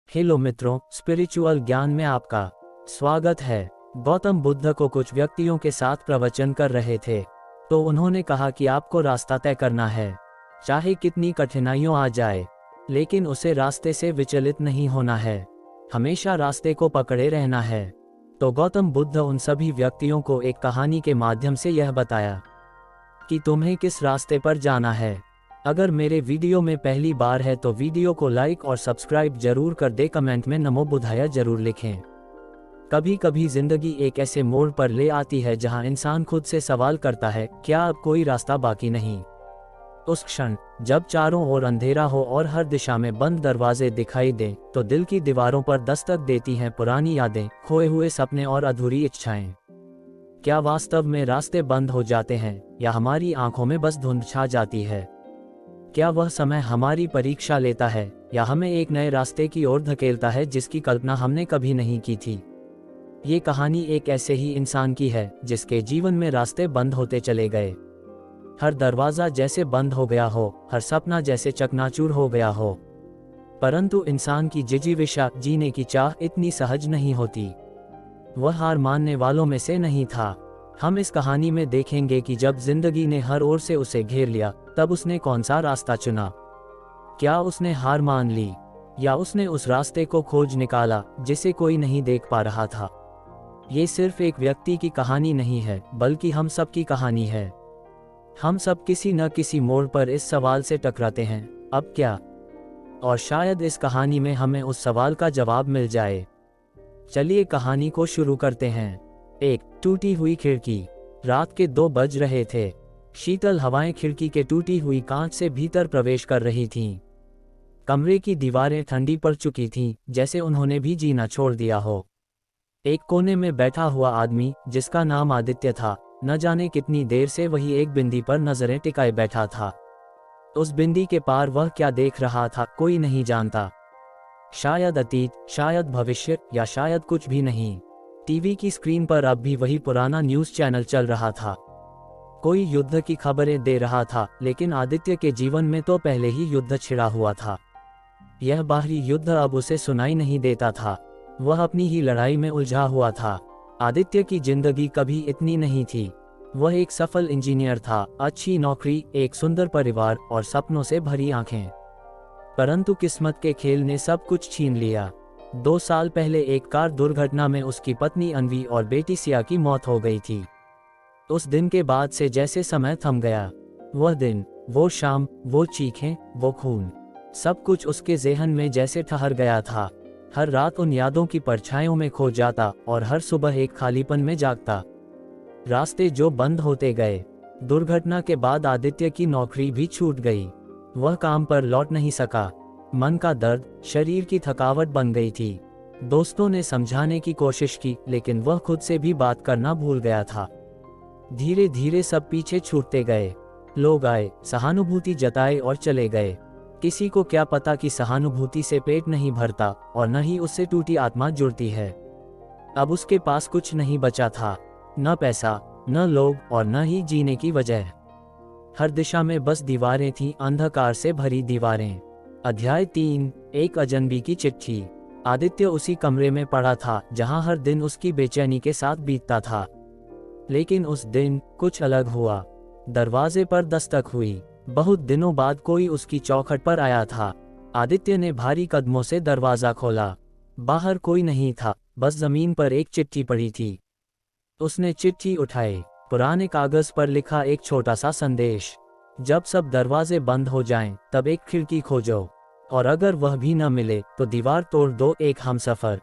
Hello मित्रों, spiritual ज्ञान में आपका स्वागत है। गौतम बुद्ध को कुछ व्यक्तियों के साथ प्रवचन कर रहे थे, तो उन्होंने कहा कि आपको रास्ता तय करना है, चाहे कितनी कठिनाइयां आ जाए, लेकिन उसे रास्ते से विचलित नहीं होना है, हमेशा रास्ते को पकड़े रहना है। तो गौतम बुद्ध उन सभी व्यक्तियों को एक कहानी के माध्यम से यह बताया कि तुम्हें किस रास्ते पर जाना है। अगर मेरे वीडियो में पहली बार है तो वीडियो को लाइक और सब्सक्राइब जरूर कर दे, कमेंट में नमो बुद्धाय जरूर लिखें। कभी कभी जिंदगी एक ऐसे मोड़ पर ले आती है जहां इंसान खुद से सवाल करता है, क्या अब कोई रास्ता बाकी नहीं। उस क्षण जब चारों ओर अंधेरा हो और हर दिशा में बंद दरवाजे दिखाई दें, तो दिल की दीवारों पर दस्तक देती हैं पुरानी यादें, खोए हुए सपने और अधूरी इच्छाएं। क्या वास्तव में रास्ते बंद हो जाते हैं, या हमारी आंखों में बस धुंध छा जाती है? क्या वह समय हमारी परीक्षा लेता है, या हमें एक नए रास्ते की ओर धकेलता है जिसकी कल्पना हमने कभी नहीं की थी? ये कहानी एक ऐसे ही इंसान की है जिसके जीवन में रास्ते बंद होते चले गए। हर दरवाजा जैसे बंद हो गया हो, हर सपना जैसे चकनाचूर हो गया हो। परंतु इंसान की जिजीविषा, जीने की चाह इतनी सहज नहीं होती। वह हार मानने वालों में से नहीं था। हम इस कहानी में देखेंगे कि जब जिंदगी ने हर ओर से उसे घेर लिया, तब उसने कौन सा रास्ता चुना। क्या उसने हार मान ली, या उसने उस रास्ते को खोज निकाला जिसे कोई नहीं देख पा रहा था? ये सिर्फ एक व्यक्ति की कहानी नहीं है, बल्कि हम सब की कहानी है। हम सब किसी न किसी मोड़ पर इस सवाल से टकराते हैं, अब क्या? और शायद इस कहानी में हमें उस सवाल का जवाब मिल जाए। चलिए कहानी को शुरू करते हैं। एक टूटी हुई खिड़की। रात के 2 बज रहे थे। शीतल हवाएं खिड़की के टूटी हुई कांच से भीतर प्रवेश कर रही थीं। कमरे की दीवारें ठंडी पड़ चुकी थीं, जैसे उन्होंने भी जीना छोड़ दिया हो। एक कोने में बैठा हुआ आदमी, जिसका नाम आदित्य था, न जाने कितनी देर से वही एक बिंदी पर नजरें टिकाए बैठा था। उस बिंदी के पार वह क्या देख रहा था, कोई नहीं जानता। शायद अतीत, शायद भविष्य, या शायद कुछ भी नहीं। टीवी की स्क्रीन पर अब भी वही पुराना न्यूज़ चैनल चल रहा था। कोई युद्ध की खबरें दे रहा था, लेकिन आदित्य के जीवन में तो पहले ही युद्ध छिड़ा हुआ था। यह बाहरी युद्ध अब उसे सुनाई नहीं देता था। वह अपनी ही लड़ाई में उलझा हुआ था। आदित्य की जिंदगी कभी इतनी नहीं थी। वह एक सफल इंजीनियर था, अच्छी नौकरी, एक सुंदर परिवार और सपनों से भरी आंखें। परंतु किस्मत के खेल ने सब कुछ छीन लिया। 2 साल पहले एक कार दुर्घटना में उसकी पत्नी अनवी और बेटी सिया की मौत हो गई थी। उस दिन के बाद से जैसे समय थम गया। वह दिन, वो शाम, वो चीखें, वो खून, सब कुछ उसके ज़हन में जैसे ठहर गया था। हर रात उन यादों की परछाइयों में खो जाता और हर सुबह एक खालीपन में जागता। रास्ते जो बंद होते गए। दुर्घटना के बाद आदित्य की नौकरी भी छूट गई। वह काम पर लौट नहीं सका। मन का दर्द, शरीर की थकावट बन गई थी। दोस्तों ने समझाने की कोशिश की, लेकिन वह खुद से भी बात करना भूल गया था। धीरे धीरे सब पीछे छूटते गए। लोग आए, सहानुभूति जताए और चले गए। किसी को क्या पता कि सहानुभूति से पेट नहीं भरता और न ही उससे टूटी आत्मा जुड़ती है। अब उसके पास कुछ नहीं बचा था, न पैसा, न लोग, और न ही जीने की वजह। हर दिशा में बस दीवारें थीं, अंधकार से भरी दीवारें। अध्याय 3, एक अजनबी की चिट्ठी। आदित्य उसी कमरे में पड़ा था जहां हर दिन उसकी बेचैनी के साथ बीतता था। लेकिन उस दिन कुछ अलग हुआ। दरवाजे पर दस्तक हुई। बहुत दिनों बाद कोई उसकी चौखट पर आया था। आदित्य ने भारी कदमों से दरवाजा खोला। बाहर कोई नहीं था, बस जमीन पर एक चिट्ठी पड़ी थी। उसने चिट्ठी उठाई। पुराने कागज पर लिखा एक छोटा सा संदेश। जब सब दरवाजे बंद हो जाएं, तब एक खिड़की खोजो, और अगर वह भी न मिले तो दीवार तोड़ दो, एक हमसफर।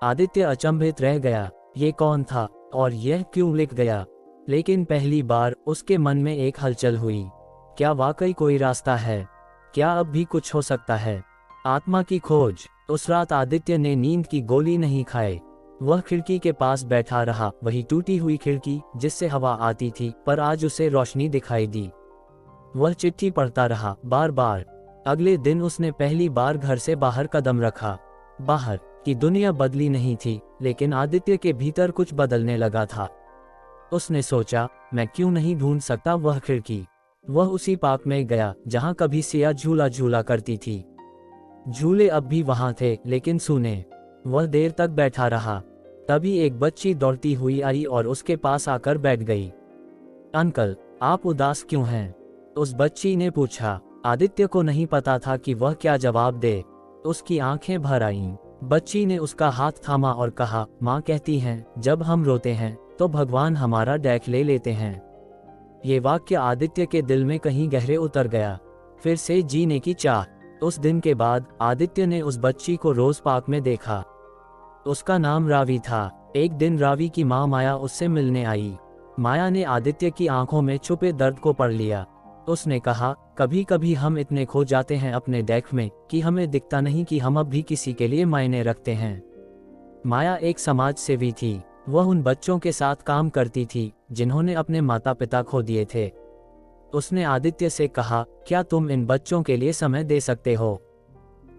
आदित्य अचंभित रह गया। ये कौन था और यह क्यों लिख गया? लेकिन पहली बार उसके मन में एक हलचल हुई। क्या वाकई कोई रास्ता है? क्या अब भी कुछ हो सकता है? आत्मा की खोज। उस रात आदित्य ने नींद की गोली नहीं खाई। वह खिड़की के पास बैठा रहा, वही टूटी हुई खिड़की जिससे हवा आती थी, पर आज उसे रोशनी दिखाई दी। वह चिट्ठी पढ़ता रहा, बार बार। अगले दिन उसने पहली बार घर से बाहर कदम रखा। बाहर की दुनिया बदली नहीं थी, लेकिन आदित्य के भीतर कुछ बदलने लगा था। उसने सोचा, मैं क्यों नहीं ढूंढ सकता वह खिड़की। वह उसी पार्क में गया जहां कभी सिया झूला झूला करती थी। झूले अब भी वहां थे, लेकिन सूने। वह देर तक बैठा रहा। तभी एक बच्ची दौड़ती हुई आई और उसके पास आकर बैठ गई। अंकल, आप उदास क्यों हैं? उस बच्ची ने पूछा। आदित्य को नहीं पता था कि वह क्या जवाब दे। उसकी आंखें भर आईं। बच्ची ने उसका हाथ थामा और कहा, माँ कहती हैं, जब हम रोते हैं तो भगवान हमारा डेख ले लेते हैं। ये वाक्य आदित्य के दिल में कहीं गहरे उतर गया। फिर से जीने की चाह। उस दिन के बाद आदित्य ने उस बच्ची को रोज पार्क में देखा। उसका नाम रावी था। एक दिन रावी की माँ माया उससे मिलने आई। माया ने आदित्य की आंखों में छुपे दर्द को पढ़ लिया। उसने कहा, कभी कभी हम इतने खो जाते हैं अपने डेख में कि हमें दिखता नहीं कि हम अब भी किसी के लिए मायने रखते हैं। माया एक समाज सेवी थी। वह उन बच्चों के साथ काम करती थी जिन्होंने अपने माता पिता खो दिए थे। उसने आदित्य से कहा, क्या तुम इन बच्चों के लिए समय दे सकते हो?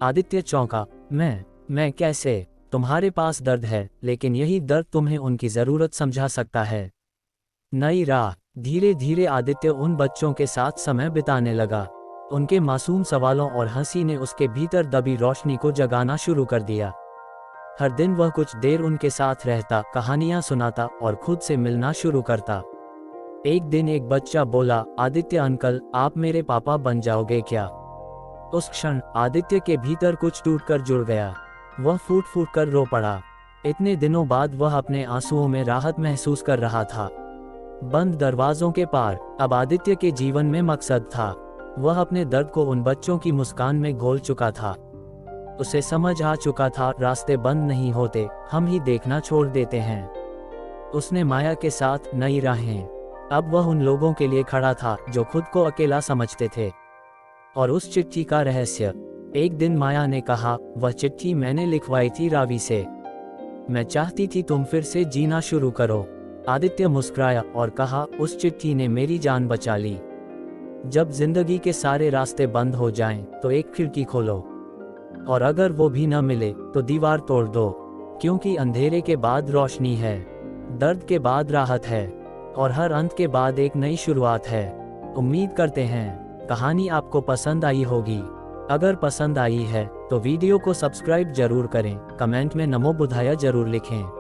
आदित्य चौंका। मैं कैसे? तुम्हारे पास दर्द है, लेकिन यही दर्द तुम्हें उनकी जरूरत समझा सकता है। नई राह। धीरे धीरे आदित्य उन बच्चों के साथ समय बिताने लगा। उनके मासूम सवालों और हंसी ने उसके भीतर दबी रोशनी को जगाना शुरू कर दिया। हर दिन वह कुछ देर उनके साथ रहता, कहानियां सुनाता और खुद से मिलना शुरू करता। एक दिन एक बच्चा बोला, आदित्य अंकल, आप मेरे पापा बन जाओगे क्या? उस क्षण आदित्य के भीतर कुछ टूटकर जुड़ गया। वह फूट फूट कर रो पड़ा। इतने दिनों बाद वह अपने आंसुओं में राहत महसूस कर रहा था। बंद दरवाजों के पार अब आदित्य के जीवन में मकसद था। वह अपने दर्द को उन बच्चों की मुस्कान में घोल चुका था। उसे समझ आ चुका था, रास्ते बंद नहीं होते, हम ही देखना छोड़ देते हैं। उसने माया के साथ नई राहें। अब वह उन लोगों के लिए खड़ा था जो खुद को अकेला समझते थे। और उस चिट्ठी का रहस्य। एक दिन माया ने कहा, वह चिट्ठी मैंने लिखवाई थी रावी से। मैं चाहती थी तुम फिर से जीना शुरू करो। आदित्य मुस्कुराया और कहा, उस चिट्ठी ने मेरी जान बचा ली। जब जिंदगी के सारे रास्ते बंद हो जाएं, तो एक खिड़की खोलो, और अगर वो भी न मिले तो दीवार तोड़ दो, क्योंकि अंधेरे के बाद रोशनी है, दर्द के बाद राहत है, और हर अंत के बाद एक नई शुरुआत है। उम्मीद करते हैं कहानी आपको पसंद आई होगी। अगर पसंद आई है तो वीडियो को सब्सक्राइब जरूर करें, कमेंट में नमो बुधाया जरूर लिखें।